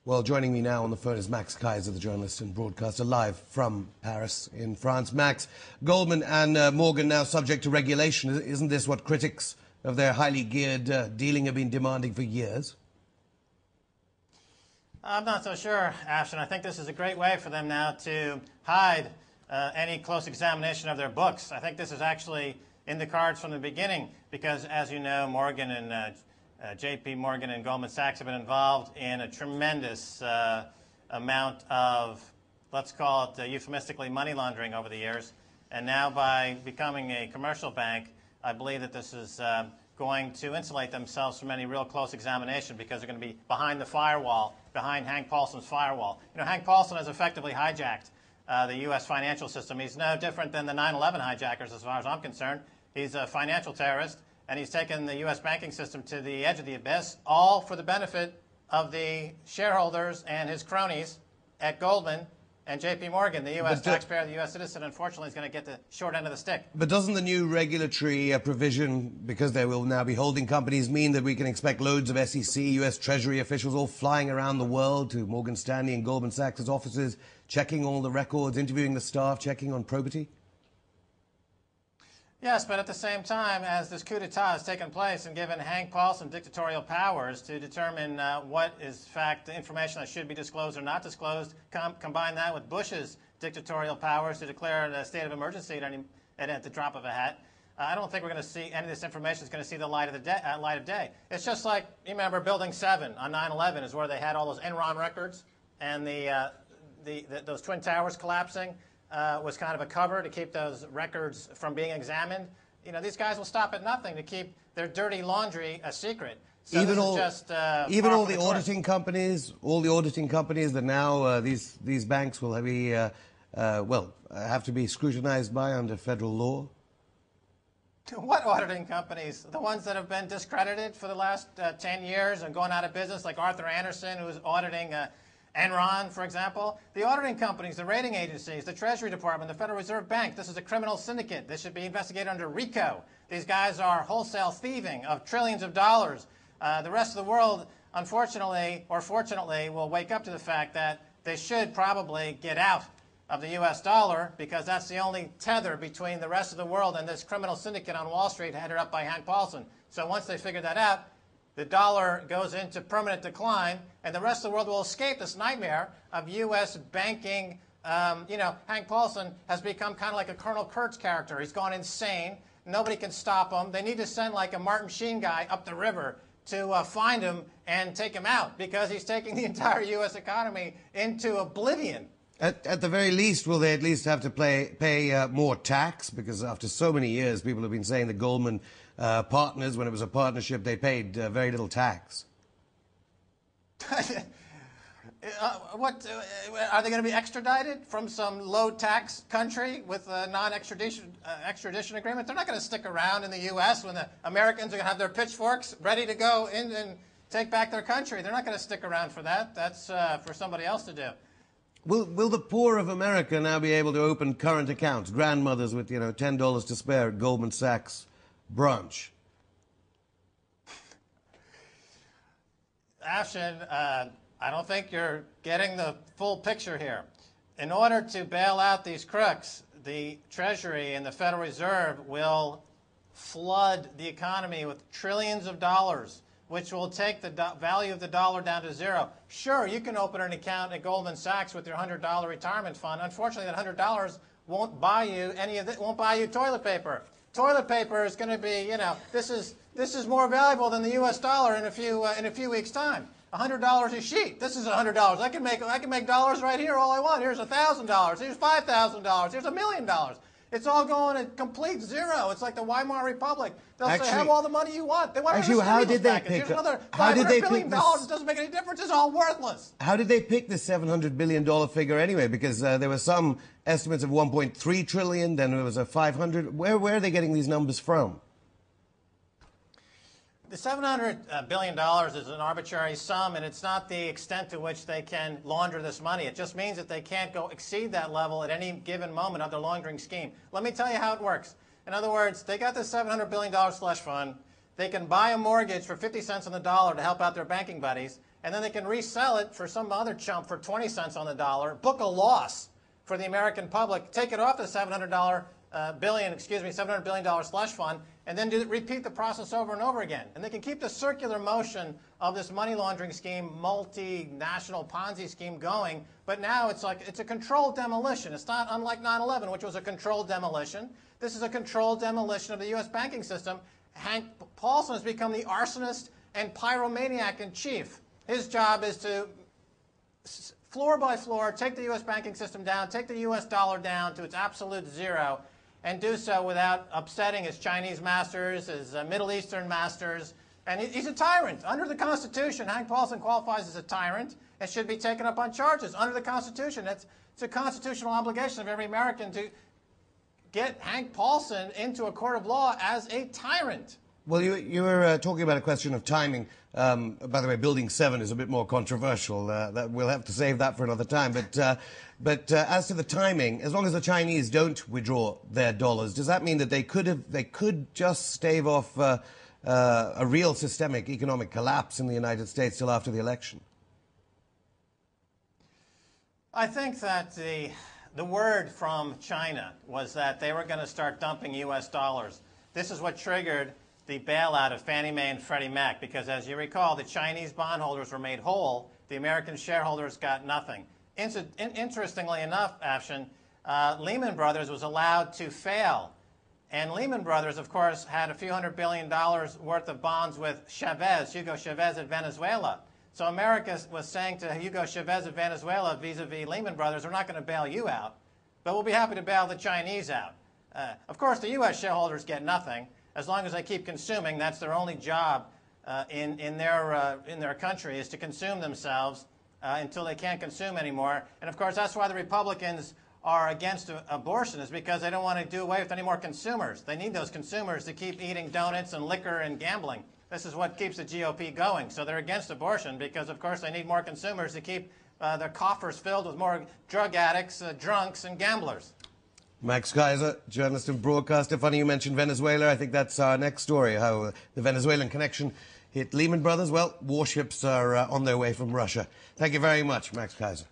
Well, joining me now on the phone is Max Kaiser, the journalist and broadcaster, live from Paris in France. Max, Goldman and Morgan now subject to regulation. Isn't this what critics of their highly geared dealing have been demanding for years? I'm not so sure, Ashton. I think this is a great way for them now to hide any close examination of their books. I think this is actually in the cards from the beginning because, as you know, Morgan and J.P. Morgan and Goldman Sachs have been involved in a tremendous amount of, let's call it euphemistically, money laundering over the years. And now by becoming a commercial bank, I believe that this is going to insulate themselves from any real close examination because they're going to be behind the firewall, behind Hank Paulson's firewall. You know, Hank Paulson has effectively hijacked the U.S. financial system. He's no different than the 9/11 hijackers as far as I'm concerned. He's a financial terrorist. And he's taken the U.S. banking system to the edge of the abyss, all for the benefit of the shareholders and his cronies at Goldman and J.P. Morgan. The U.S. taxpayer, the U.S. citizen, unfortunately, is going to get the short end of the stick. But doesn't the new regulatory provision, because they will now be holding companies, mean that we can expect loads of SEC, U.S. Treasury officials all flying around the world to Morgan Stanley and Goldman Sachs' offices, checking all the records, interviewing the staff, checking on probity? Yes, but at the same time, as this coup d'etat has taken place and given Hank Paulson dictatorial powers to determine what is, in fact, the information that should be disclosed or not disclosed, combine that with Bush's dictatorial powers to declare a state of emergency at the drop of a hat, I don't think we're going to see any of this information is going to see the light of day. It's just like, you remember Building 7 on 9/11 is where they had all those Enron records and those Twin Towers collapsing. Was kind of a cover to keep those records from being examined. You know, these guys will stop at nothing to keep their dirty laundry a secret. So even all the auditing companies, that now these banks will be have to be scrutinized by under federal law. What auditing companies? The ones that have been discredited for the last 10 years and going out of business, like Arthur Andersen, who's auditing Enron, for example. The auditing companies, the rating agencies, the Treasury Department, the Federal Reserve Bank. This is a criminal syndicate. This should be investigated under RICO. These guys are wholesale thieving of trillions of dollars. The rest of the world, unfortunately or fortunately, will wake up to the fact that they should probably get out of the U.S. dollar because that's the only tether between the rest of the world and this criminal syndicate on Wall Street headed up by Hank Paulson. So once they figure that out, the dollar goes into permanent decline, and the rest of the world will escape this nightmare of U.S. banking. Hank Paulson has become kind of like a Colonel Kurtz character. He's gone insane. Nobody can stop him. They need to send like a Martin Sheen guy up the river to find him and take him out because he's taking the entire U.S. economy into oblivion. At the very least, will they at least have to pay more tax? Because after so many years, people have been saying the Goldman partners, when it was a partnership, they paid very little tax. Are they going to be extradited from some low-tax country with a non-extradition agreement? They're not going to stick around in the U.S. when the Americans are going to have their pitchforks ready to go in and take back their country. They're not going to stick around for that. That's for somebody else to do. Will the poor of America now be able to open current accounts? Grandmothers with, $10 to spare at Goldman Sachs branch. Ashton, I don't think you're getting the full picture here. In order to bail out these crooks, the Treasury and the Federal Reserve will flood the economy with trillions of dollars, which will take the value of the dollar down to zero. Sure, you can open an account at Goldman Sachs with your $100 retirement fund. Unfortunately, that $100 won't buy you won't buy you toilet paper. Toilet paper is going to be, this is more valuable than the U.S. dollar in a few weeks' time. $100 a sheet. This is $100. I can make dollars right here all I want. Here's $1,000. Here's $5,000. Here's $1 million. It's all going at complete zero. It's like the Weimar Republic. They'll say, have all the money you want. They want how did they pick Here's another $500 billion. It doesn't make any difference. It's all worthless. How did they pick the $700 billion figure anyway? Because there were some estimates of 1.3 trillion, then there was a 500. Where are they getting these numbers from? The $700 billion is an arbitrary sum, and it's not the extent to which they can launder this money. It just means that they can't go exceed that level at any given moment of their laundering scheme. Let me tell you how it works. In other words, they got this $700 billion slush fund. They can buy a mortgage for 50 cents on the dollar to help out their banking buddies. and then they can resell it for some other chump for 20 cents on the dollar, book a loss for the American public, take it off the $700 billion slush fund, and then repeat the process over and over again. And they can keep the circular motion of this money laundering scheme, multinational Ponzi scheme going, but now it's a controlled demolition. It's not unlike 9/11, which was a controlled demolition. This is a controlled demolition of the U.S. banking system. Hank Paulson has become the arsonist and pyromaniac in chief. His job is to, floor by floor, take the U.S. banking system down, take the U.S. dollar down to its absolute zero, and do so without upsetting his Chinese masters, his Middle Eastern masters. And he's a tyrant. Under the Constitution, Hank Paulson qualifies as a tyrant and should be taken up on charges. Under the Constitution, it's a constitutional obligation of every American to get Hank Paulson into a court of law as a tyrant. Well, you were talking about a question of timing. By the way, Building 7 is a bit more controversial. We'll have to save that for another time. But as to the timing, as long as the Chinese don't withdraw their dollars, does that mean that they could just stave off a real systemic economic collapse in the United States till after the election? I think that the word from China was that they were going to start dumping U.S. dollars. This is what triggered the bailout of Fannie Mae and Freddie Mac, because as you recall, the Chinese bondholders were made whole. The American shareholders got nothing. Interestingly enough, Afshin, Lehman Brothers was allowed to fail. And Lehman Brothers, of course, had a few $100 billion worth of bonds with Hugo Chavez at Venezuela. So America was saying to Hugo Chavez of Venezuela vis-a-vis Lehman Brothers, we're not going to bail you out, but we'll be happy to bail the Chinese out. Of course, the U.S. shareholders get nothing. As long as they keep consuming, that's their only job in their country, is to consume themselves until they can't consume anymore. And of course, that's why the Republicans are against abortion, is because they don't want to do away with any more consumers. They need those consumers to keep eating donuts and liquor and gambling. This is what keeps the GOP going. So they're against abortion because, of course, they need more consumers to keep their coffers filled with more drug addicts, drunks, and gamblers. Max Keiser, journalist and broadcaster. Funny you mentioned Venezuela. I think that's our next story, how the Venezuelan connection hit Lehman Brothers. Well, warships are on their way from Russia. Thank you very much, Max Keiser.